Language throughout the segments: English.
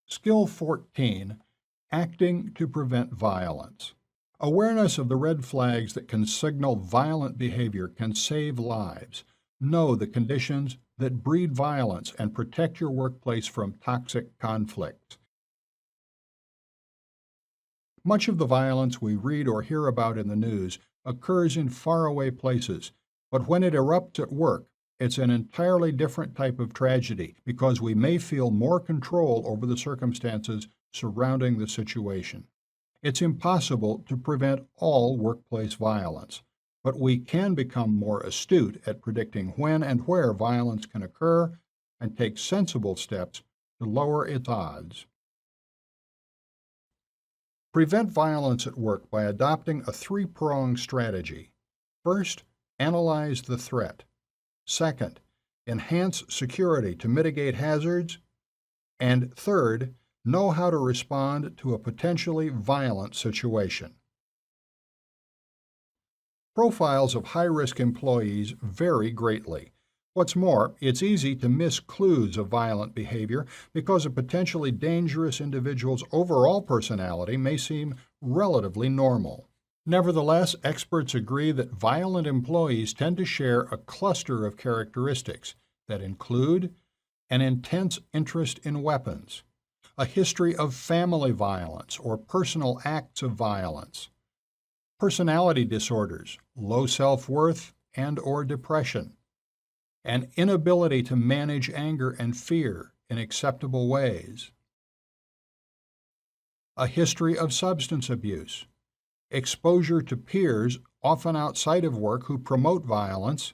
Skill 14, Acting to Prevent Violence. Awareness of the red flags that can signal violent behavior can save lives. Know the conditions that breed violence and protect your workplace from toxic conflicts. Much of the violence we read or hear about in the news occurs in faraway places, but when it erupts at work, it's an entirely different type of tragedy because we may feel more control over the circumstances surrounding the situation. It's impossible to prevent all workplace violence, but we can become more astute at predicting when and where violence can occur and take sensible steps to lower its odds. Prevent violence at work by adopting a three-pronged strategy. First, analyze the threat. Second, enhance security to mitigate hazards. And third, know how to respond to a potentially violent situation. Profiles of high-risk employees vary greatly. What's more, it's easy to miss clues of violent behavior because a potentially dangerous individual's overall personality may seem relatively normal. Nevertheless, experts agree that violent employees tend to share a cluster of characteristics that include an intense interest in weapons, a history of family violence or personal acts of violence, personality disorders, low self-worth and/or depression, an inability to manage anger and fear in acceptable ways, a history of substance abuse, exposure to peers, often outside of work, who promote violence,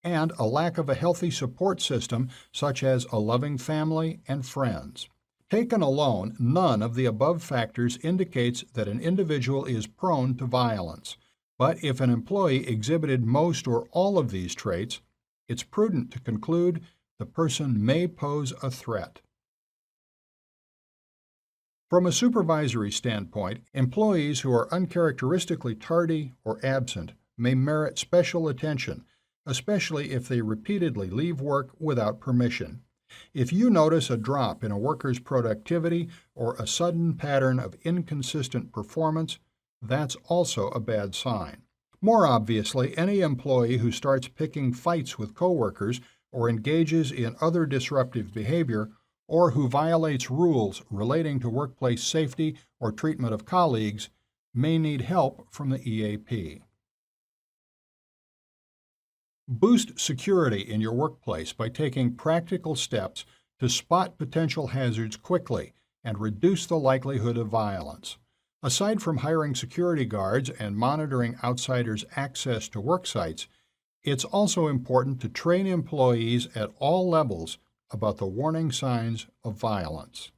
and a lack of a healthy support system such as a loving family and friends. Taken alone, none of the above factors indicates that an individual is prone to violence. But if an employee exhibited most or all of these traits, it's prudent to conclude the person may pose a threat. From a supervisory standpoint, employees who are uncharacteristically tardy or absent may merit special attention, especially if they repeatedly leave work without permission. If you notice a drop in a worker's productivity or a sudden pattern of inconsistent performance, that's also a bad sign. More obviously, any employee who starts picking fights with coworkers or engages in other disruptive behavior or who violates rules relating to workplace safety or treatment of colleagues may need help from the EAP. Boost security in your workplace by taking practical steps to spot potential hazards quickly and reduce the likelihood of violence. Aside from hiring security guards and monitoring outsiders' access to work sites, it's also important to train employees at all levels about the warning signs of violence.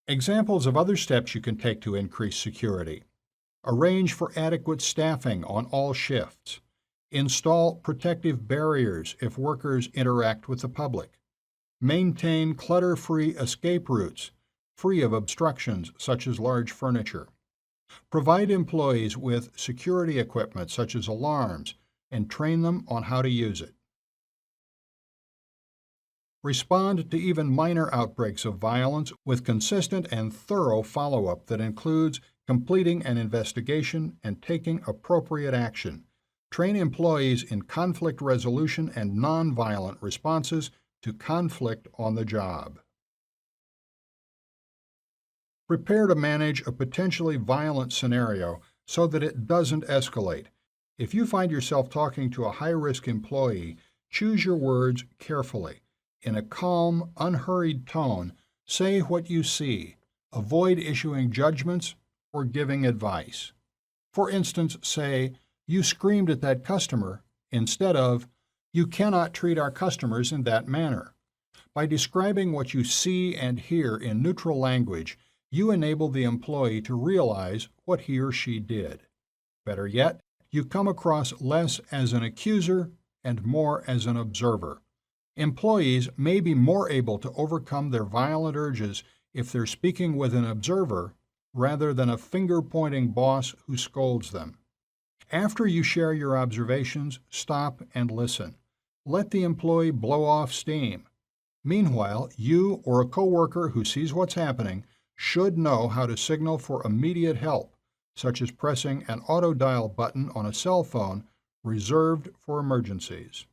Examples of other steps you can take to increase security: arrange for adequate staffing on all shifts, install protective barriers if workers interact with the public, maintain clutter-free escape routes, free of obstructions such as large furniture, provide employees with security equipment such as alarms, and train them on how to use it. Respond to even minor outbreaks of violence with consistent and thorough follow-up that includes completing an investigation and taking appropriate action. Train employees in conflict resolution and nonviolent responses to conflict on the job. Prepare to manage a potentially violent scenario so that it doesn't escalate. If you find yourself talking to a high-risk employee, choose your words carefully. In a calm, unhurried tone, say what you see. Avoid issuing judgments or giving advice. For instance, say, "You screamed at that customer," instead of, "You cannot treat our customers in that manner." By describing what you see and hear in neutral language, you enable the employee to realize what he or she did. Better yet, you come across less as an accuser and more as an observer. Employees may be more able to overcome their violent urges if they're speaking with an observer rather than a finger-pointing boss who scolds them. After you share your observations, stop and listen. Let the employee blow off steam. Meanwhile, you or a coworker who sees what's happening should know how to signal for immediate help, such as pressing an auto dial button on a cell phone reserved for emergencies.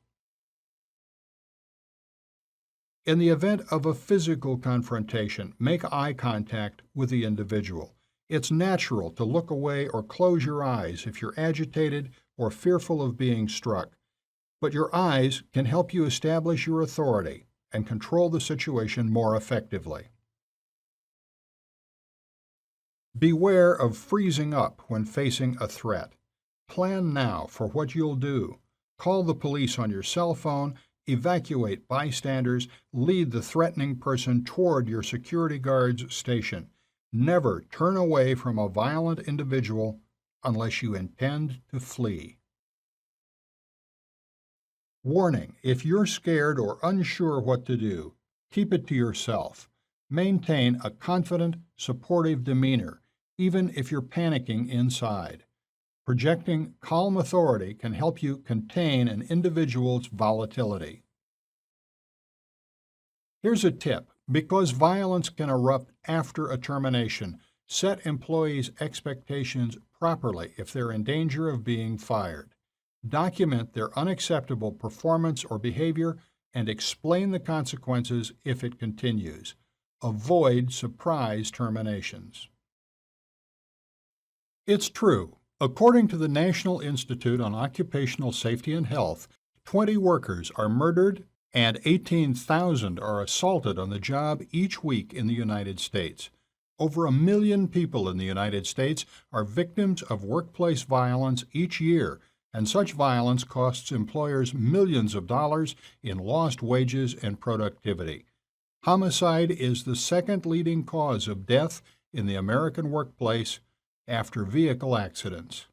In the event of a physical confrontation, make eye contact with the individual. It's natural to look away or close your eyes if you're agitated or fearful of being struck, but your eyes can help you establish your authority and control the situation more effectively. Beware of freezing up when facing a threat. Plan now for what you'll do. Call the police on your cell phone, evacuate bystanders, lead the threatening person toward your security guard's station. Never turn away from a violent individual unless you intend to flee. Warning: if you're scared or unsure what to do, keep it to yourself. Maintain a confident, supportive demeanor, even if you're panicking inside. Projecting calm authority can help you contain an individual's volatility. Here's a tip: because violence can erupt after a termination, set employees' expectations properly if they're in danger of being fired. Document their unacceptable performance or behavior and explain the consequences if it continues. Avoid surprise terminations. It's true. According to the National Institute on Occupational Safety and Health, 20 workers are murdered and 18,000 are assaulted on the job each week in the United States. Over 1 million people in the United States are victims of workplace violence each year, and such violence costs employers millions of dollars in lost wages and productivity. Homicide is the second leading cause of death in the American workplace after vehicle accidents.